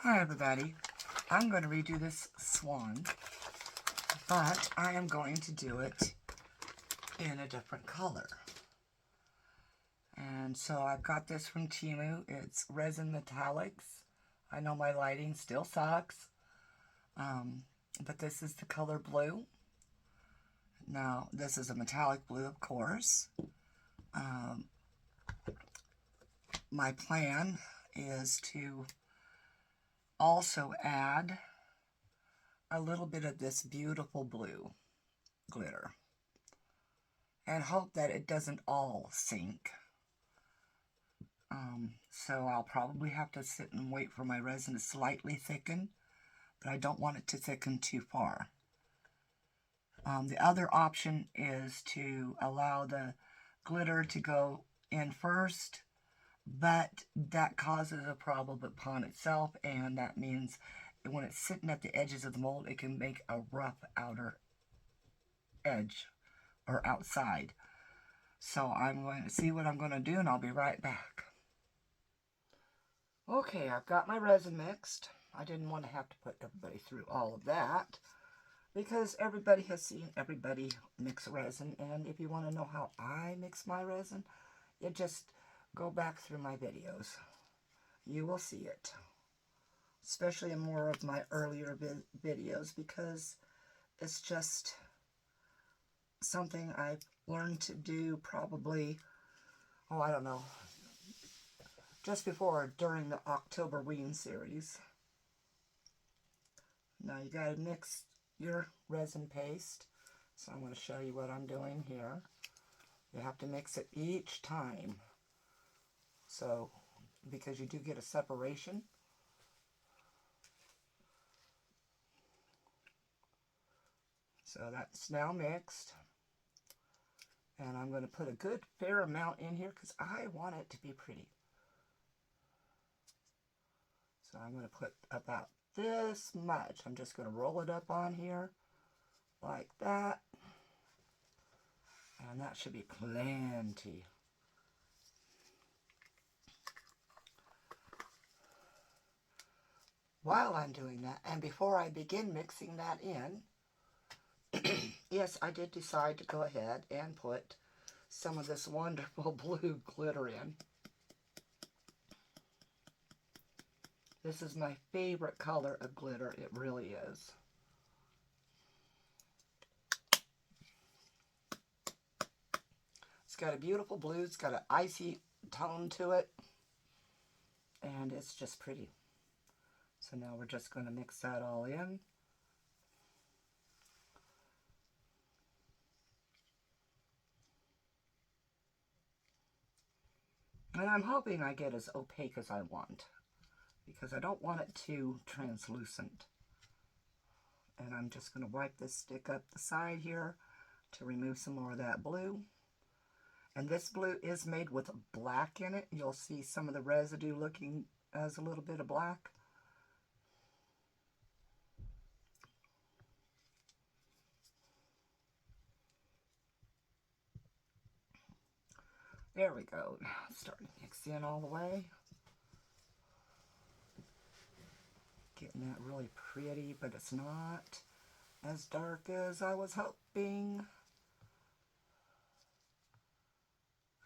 Hi everybody, I'm going to redo this Swan, but I am going to do it in a different color. And so I've got this from Temu. It's Resin Metallics. I know my lighting still sucks, but this is the color blue. Now this is a metallic blue, of course. My plan is to also add a little bit of this beautiful blue glitter and hope that it doesn't all sink. So I'll probably have to sit and wait for my resin to slightly thicken, but I don't want it to thicken too far. The other option is to allow the glitter to go in first, but that causes a problem upon itself, and that means when it's sitting at the edges of the mold, it can make a rough outer edge or outside. So I'm going to see what I'm going to do, and I'll be right back. Okay, I've got my resin mixed. I didn't want to have to put everybody through all of that because everybody has seen everybody mix resin, and if you want to know how I mix my resin, you just go back through my videos. You will see it, especially in more of my earlier videos, because it's just something I've learned to do probably, oh, I don't know, just before or during the October Ween series. Now you got to mix your resin paste. So I'm going to show you what I'm doing here. You have to mix it each time. So, because you do get a separation. So that's now mixed. And I'm going to put a good fair amount in here because I want it to be pretty. So I'm going to put about this much. I'm just going to roll it up on here like that. And that should be plenty. While I'm doing that, and before I begin mixing that in, yes, I did decide to go ahead and put some of this wonderful blue glitter in. This is my favorite color of glitter. It really is. It's got a beautiful blue. It's got an icy tone to it. And it's just pretty. So now we're just going to mix that all in. And I'm hoping I get as opaque as I want, because I don't want it too translucent. And I'm just going to wipe this stick up the side here to remove some more of that blue. And this blue is made with black in it. You'll see some of the residue looking as a little bit of black. There we go. Now it's starting to mix in all the way. Getting that really pretty, but it's not as dark as I was hoping.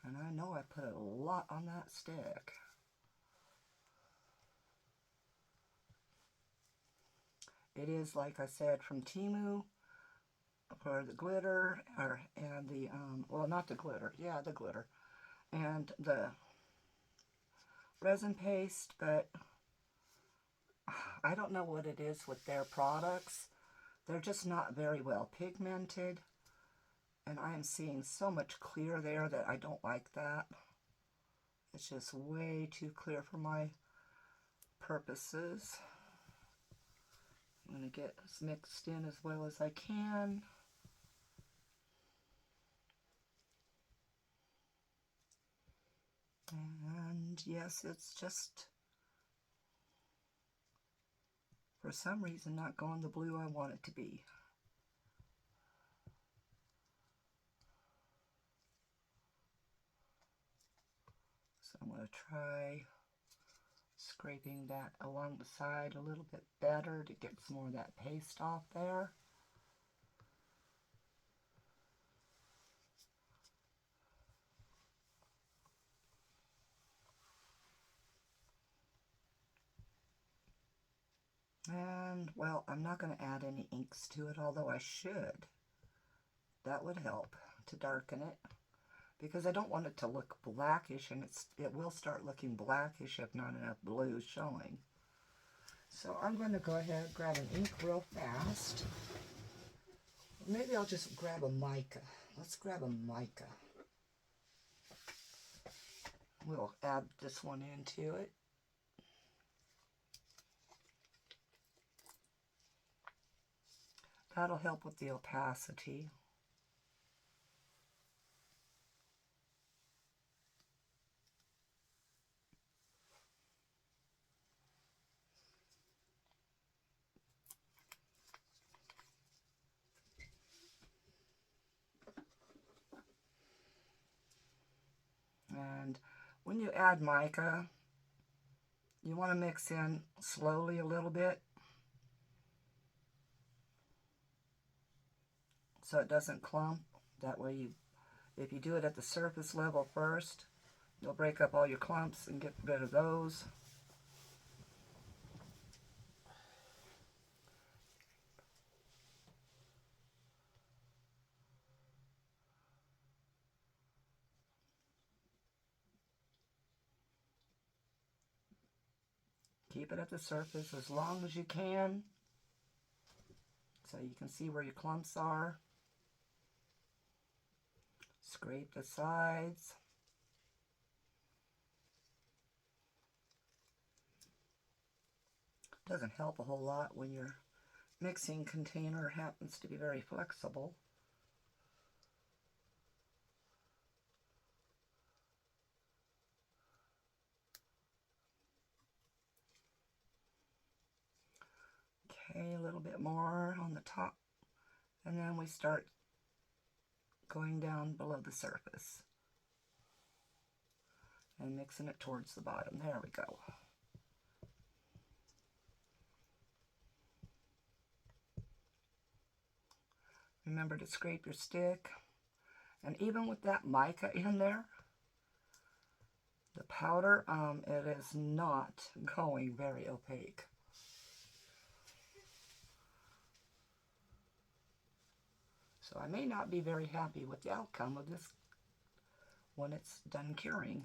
And I know I put a lot on that stick. It is, like I said, from Temu for the glitter, and the, well, not the glitter, yeah, the glitter, and the resin paste, but I don't know what it is with their products. They're just not very well pigmented, and I am seeing so much clear there that I don't like that. It's just way too clear for my purposes. I'm going to get this mixed in as well as I can. And yes, it's just, for some reason, not going the blue I want it to be. So I'm going to try scraping that along the side a little bit better to get some more of that paste off there. And, well, I'm not going to add any inks to it, although I should. That would help to darken it, because I don't want it to look blackish, and it will start looking blackish if not enough blue showing. So I'm going to go ahead and grab an ink real fast. Maybe I'll just grab a mica. Let's grab a mica. We'll add this one into it. That'll help with the opacity. And when you add mica, you want to mix in slowly a little bit so it doesn't clump. That way, if you do it at the surface level first, you'll break up all your clumps and get rid of those. Keep it at the surface as long as you can, so you can see where your clumps are. Scrape the sides. Doesn't help a whole lot when your mixing container happens to be very flexible. Okay, a little bit more on the top, and then we start going down below the surface and mixing it towards the bottom. There we go. Remember to scrape your stick, and even with that mica in there, the powder, it is not going very opaque. So I may not be very happy with the outcome of this when it's done curing.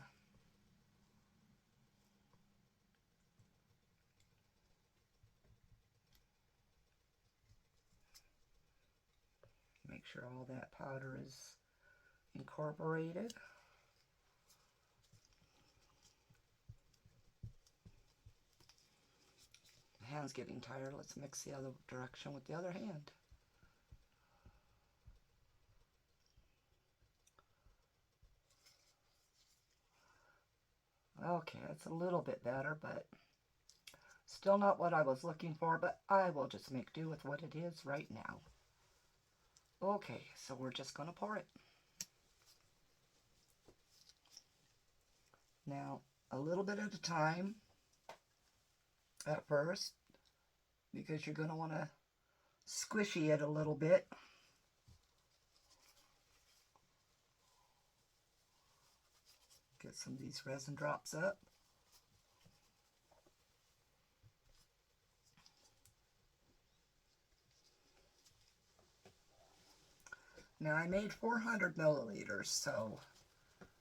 Make sure all that powder is incorporated. The hand's getting tired. Let's mix the other direction with the other hand. Okay, it's a little bit better, but still not what I was looking for, but I will just make do with what it is right now. Okay, so we're just going to pour it. Now, a little bit at a time at first, because you're going to want to squishy it a little bit. Get some of these resin drops up. Now I made 400 milliliters, so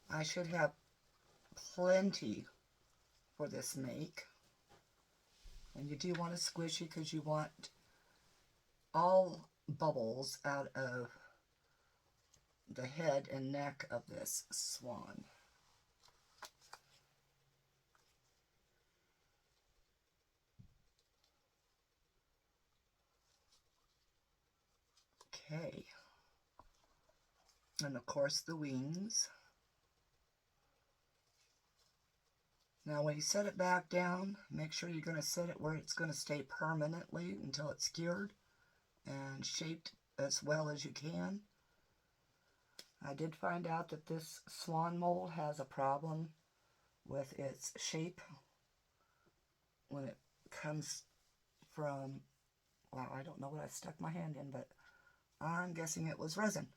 I should have plenty for this make. And you do want to squishy because you want all bubbles out of the head and neck of this swan. Okay. And of course the wings. Now when you set it back down, make sure you're going to set it where it's going to stay permanently until it's cured and shaped as well as you can. I did find out that this swan mold has a problem with its shape when it comes from, well, I don't know what I stuck my hand in, but I'm guessing it was resin.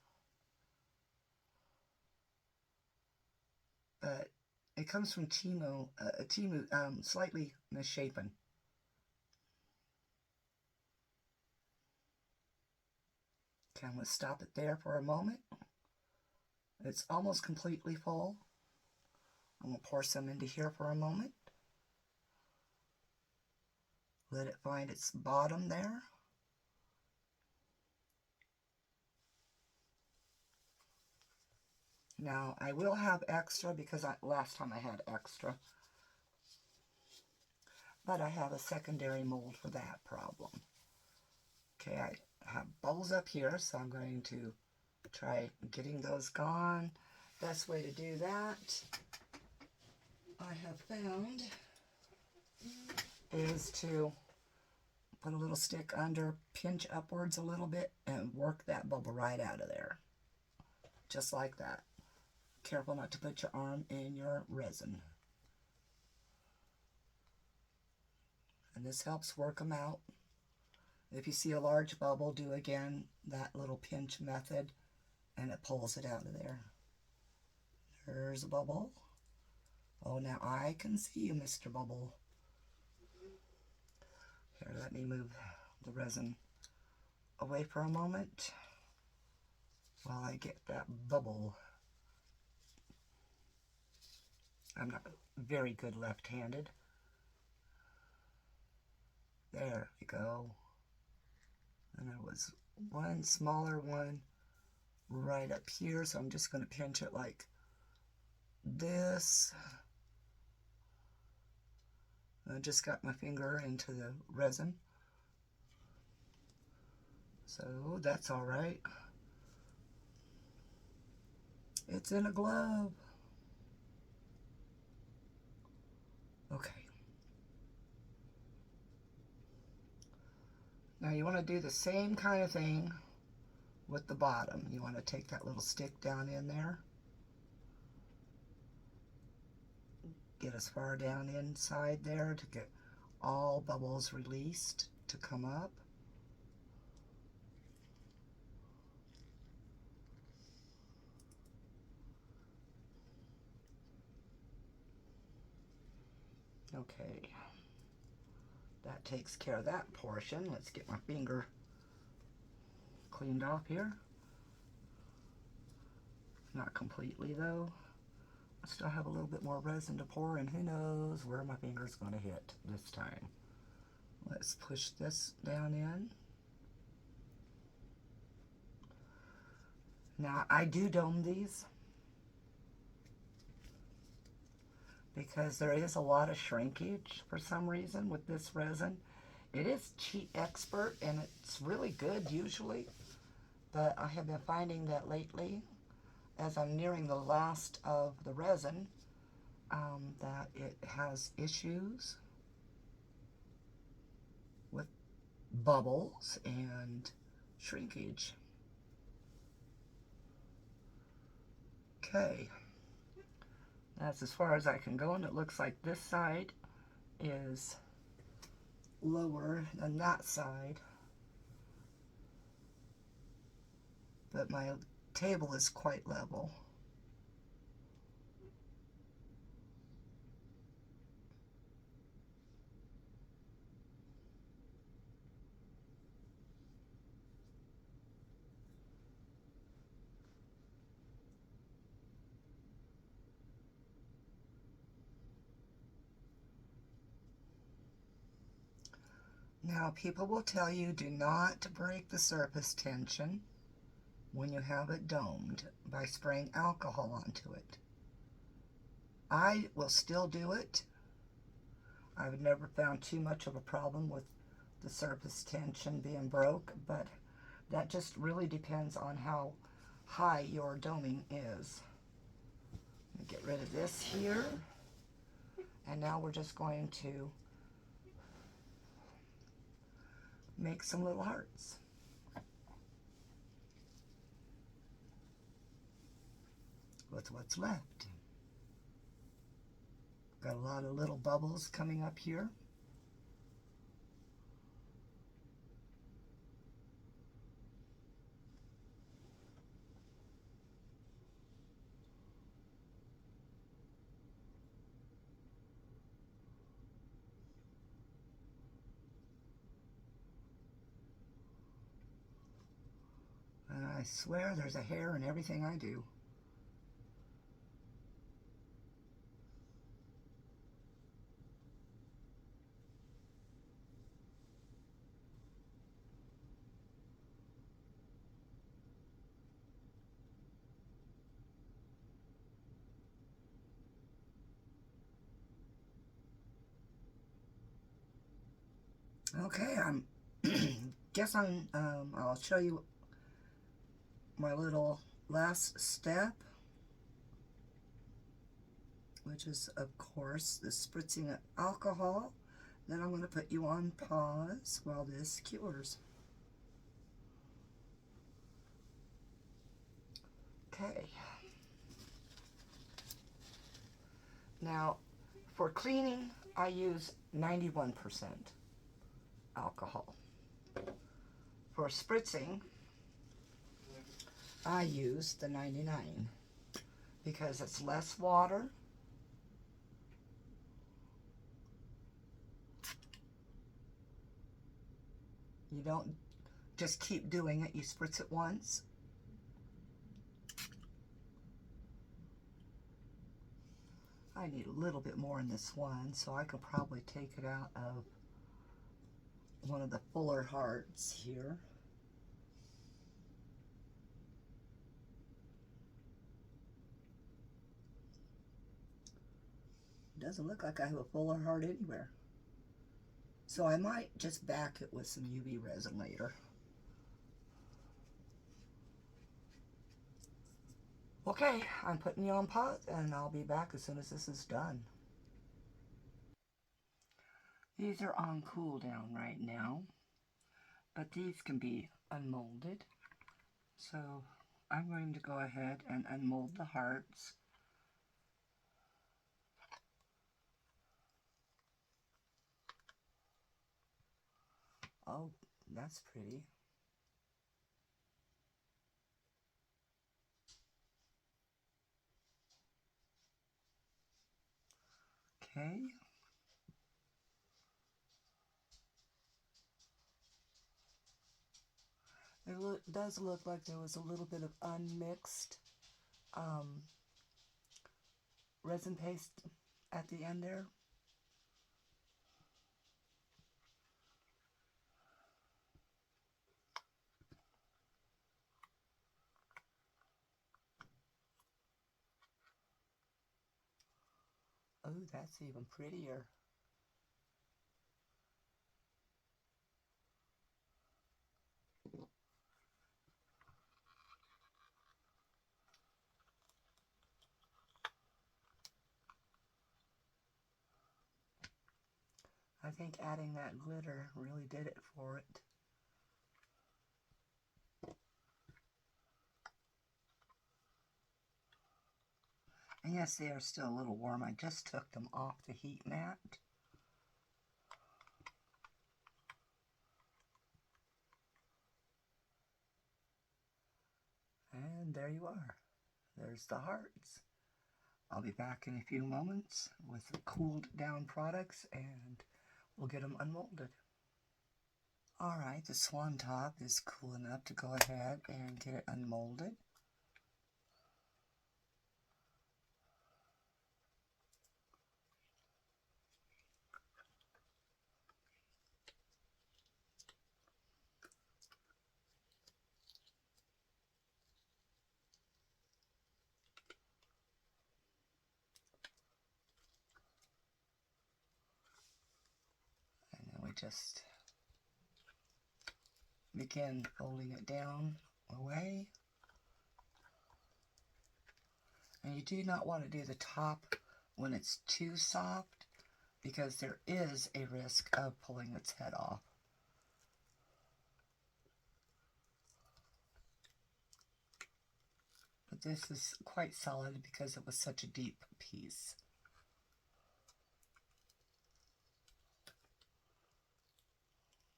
But it comes from Temu, slightly misshapen. Okay, I'm going to stop it there for a moment. It's almost completely full. I'm going to pour some into here for a moment. Let it find its bottom there. Now, I will have extra because last time I had extra. But I have a secondary mold for that problem. Okay, I have bubbles up here, so I'm going to try getting those gone. Best way to do that, I have found, is to put a little stick under, pinch upwards a little bit, and work that bubble right out of there. Just like that. Careful not to put your arm in your resin. And this helps work them out. If you see a large bubble, do again that little pinch method, and it pulls it out of there. There's a bubble. Oh, now I can see you, Mr. Bubble. Here, let me move the resin away for a moment while I get that bubble. I'm not very good left-handed. There we go. And there was one smaller one right up here, so I'm just going to pinch it like this. I just got my finger into the resin, so that's all right. It's in a glove. Okay. Now you want to do the same kind of thing with the bottom. You want to take that little stick down in there. Get as far down inside there to get all bubbles released to come up. Okay, that takes care of that portion. Let's get my finger cleaned off here. Not completely though. I still have a little bit more resin to pour, and who knows where my finger's going to hit this time. Let's push this down in. Now, I do dome these because there is a lot of shrinkage for some reason with this resin. It is Teexpert, and it's really good usually, but I have been finding that lately, as I'm nearing the last of the resin, that it has issues with bubbles and shrinkage. Okay, that's as far as I can go, and it looks like this side is lower than that side, but my table is quite level. Now, people will tell you do not break the surface tension when you have it domed by spraying alcohol onto it. I will still do it. I've never found too much of a problem with the surface tension being broke, but that just really depends on how high your doming is. Let me get rid of this here. And now we're just going to make some little hearts. With what's left. Got a lot of little bubbles coming up here. swear there's a hair in everything I do. Okay, I'll show you my little last step, which is, of course, the spritzing of alcohol. Then I'm going to put you on pause while this cures. Okay. Now, for cleaning, I use 91% alcohol. For spritzing, I use the 99 because it's less water. You don't just keep doing it, you spritz it once. I need a little bit more in this one, so I could probably take it out of one of the fuller hearts here. Doesn't look like I have a fuller heart anywhere. So I might just back it with some UV resin later. Okay, I'm putting you on pause and I'll be back as soon as this is done. These are on cool down right now, but these can be unmolded. So I'm going to go ahead and unmold the hearts. Oh, that's pretty. Okay. It does look like there was a little bit of unmixed resin paste at the end there. Oh, that's even prettier. I think adding that glitter really did it for it. And yes, they are still a little warm. I just took them off the heat mat. And there you are. There's the hearts. I'll be back in a few moments with cooled down products and we'll get them unmolded. Alright, the Swan top is cool enough to go ahead and get it unmolded. And then we just begin folding it down away. And you do not want to do the top when it's too soft because there is a risk of pulling its head off. But this is quite solid because it was such a deep piece.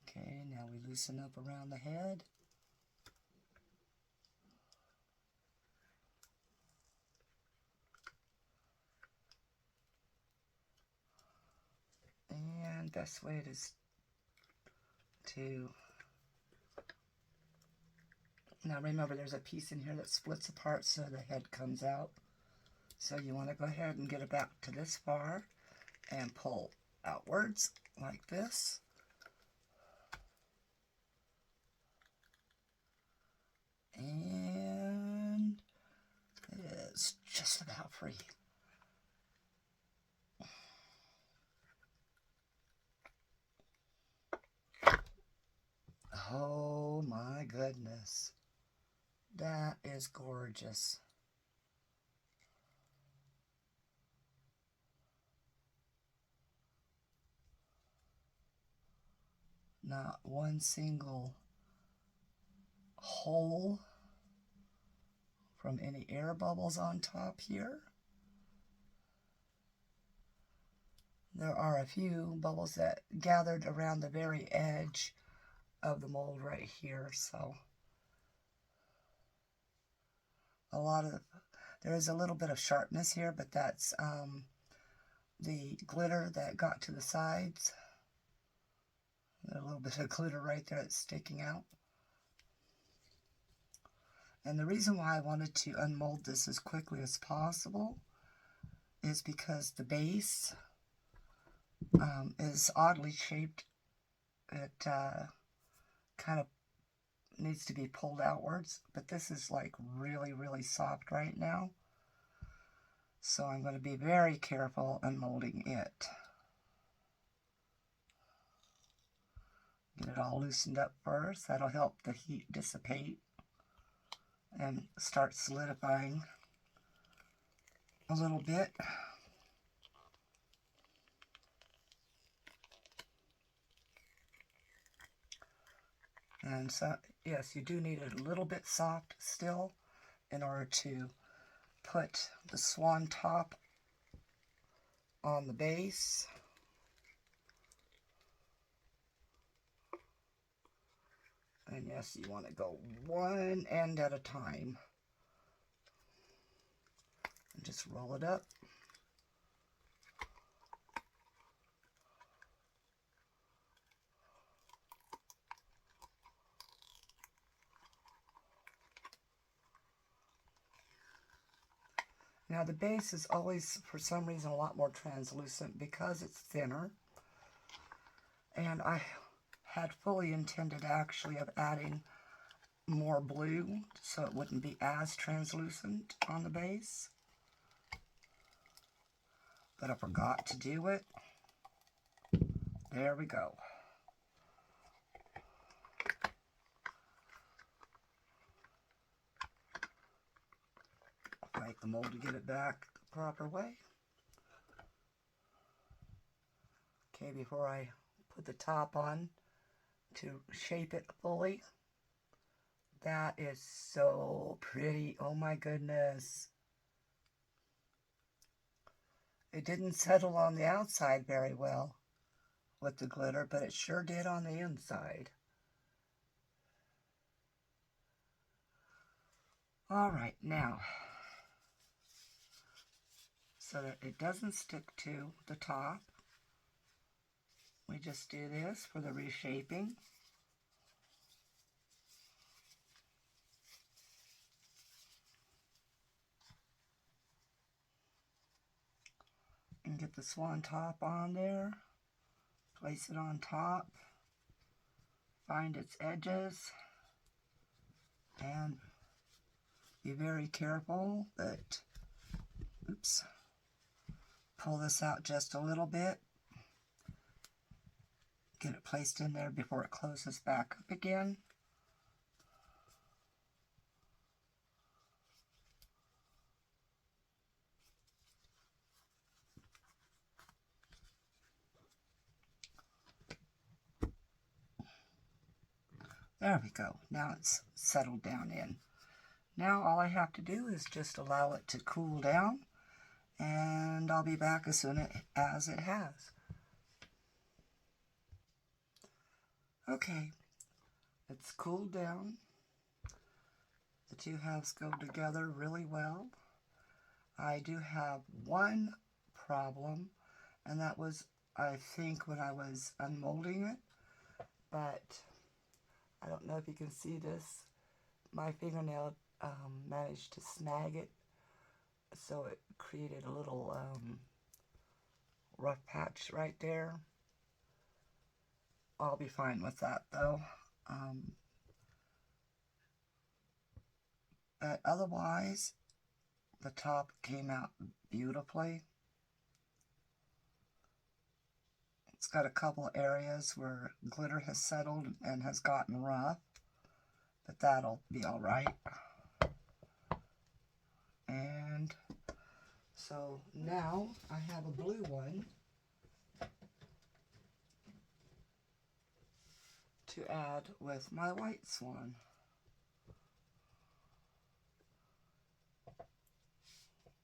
Okay, now we loosen up around the head. And best way it is to Now remember, there's a piece in here that splits apart so the head comes out. So you want to go ahead and get it back to this far and pull outwards like this. And it is just about free. Oh my goodness. That is gorgeous. Not one single hole from any air bubbles on top here. There are a few bubbles that gathered around the very edge of the mold right here, so there is a little bit of sharpness here, but that's the glitter that got to the sides. A little bit of glitter right there that's sticking out. And the reason why I wanted to unmold this as quickly as possible is because the base is oddly shaped. It kind of needs to be pulled outwards, but this is like really, really soft right now. So I'm going to be very careful unmolding it. Get it all loosened up first. That'll help the heat dissipate and start solidifying a little bit. And so, yes, you do need it a little bit soft still in order to put the swan top on the base. And yes, you want to go one end at a time. And just roll it up. Now the base is always, for some reason, a lot more translucent because it's thinner. And I had fully intended actually of adding more blue so it wouldn't be as translucent on the base. But I forgot to do it. There we go. Make the mold to get it back the proper way. Okay, before I put the top on to shape it fully. That is so pretty. Oh my goodness. It didn't settle on the outside very well with the glitter, but it sure did on the inside. Alright, now, so that it doesn't stick to the top, we just do this for the reshaping. And get the swan top on there, place it on top, find its edges, and be very careful that, oops, pull this out just a little bit, get it placed in there before it closes back up again. There we go. Now it's settled down in. Now all I have to do is just allow it to cool down, and I'll be back as soon as it has. Okay, it's cooled down. The two halves go together really well. I do have one problem, and that was, I think, when I was unmolding it, but I don't know if you can see this. my fingernail managed to snag it, so it created a little rough patch right there. I'll be fine with that though. But otherwise, the top came out beautifully. It's got a couple areas where glitter has settled and has gotten rough, but that'll be all right. And so now I have a blue one to add with my white Swan.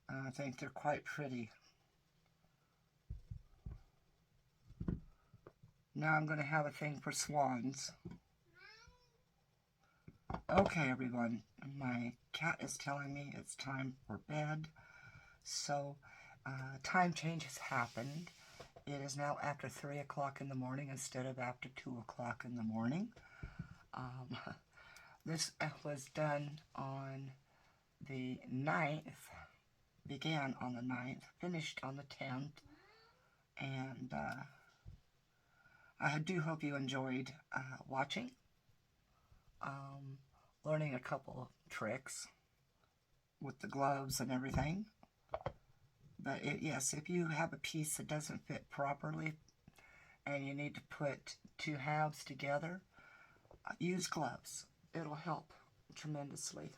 And I think they're quite pretty. Now I'm going to have a thing for swans. Okay, everyone, my cat is telling me it's time for bed. So, time change has happened. It is now after 3 o'clock in the morning instead of after 2 o'clock in the morning. This was done on the 9th, began on the 9th, finished on the 10th, and I do hope you enjoyed watching, learning a couple of tricks with the gloves and everything. But yes, if you have a piece that doesn't fit properly and you need to put two halves together, use gloves. It'll help tremendously.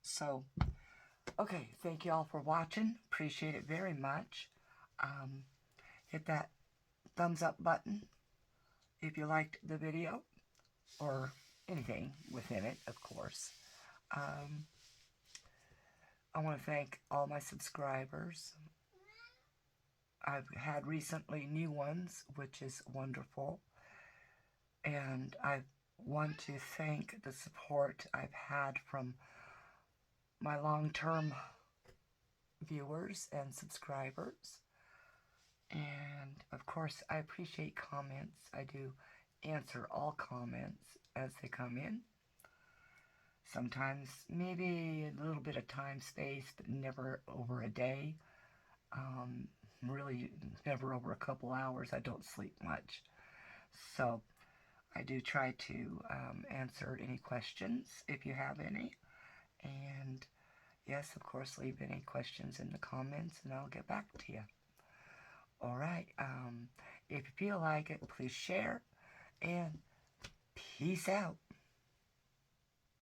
So, okay, thank you all for watching. Appreciate it very much. Hit that thumbs up button if you liked the video, or anything within it, of course. I want to thank all my subscribers. I've had recently new ones, which is wonderful. And I want to thank the support I've had from my long-term viewers and subscribers. And, of course, I appreciate comments. I do answer all comments as they come in. Sometimes maybe a little bit of time space, but never over a day. Really never over a couple hours. I don't sleep much. So I do try to answer any questions if you have any. And yes, of course, leave any questions in the comments and I'll get back to you. Alright, if you feel like it, please share, and peace out.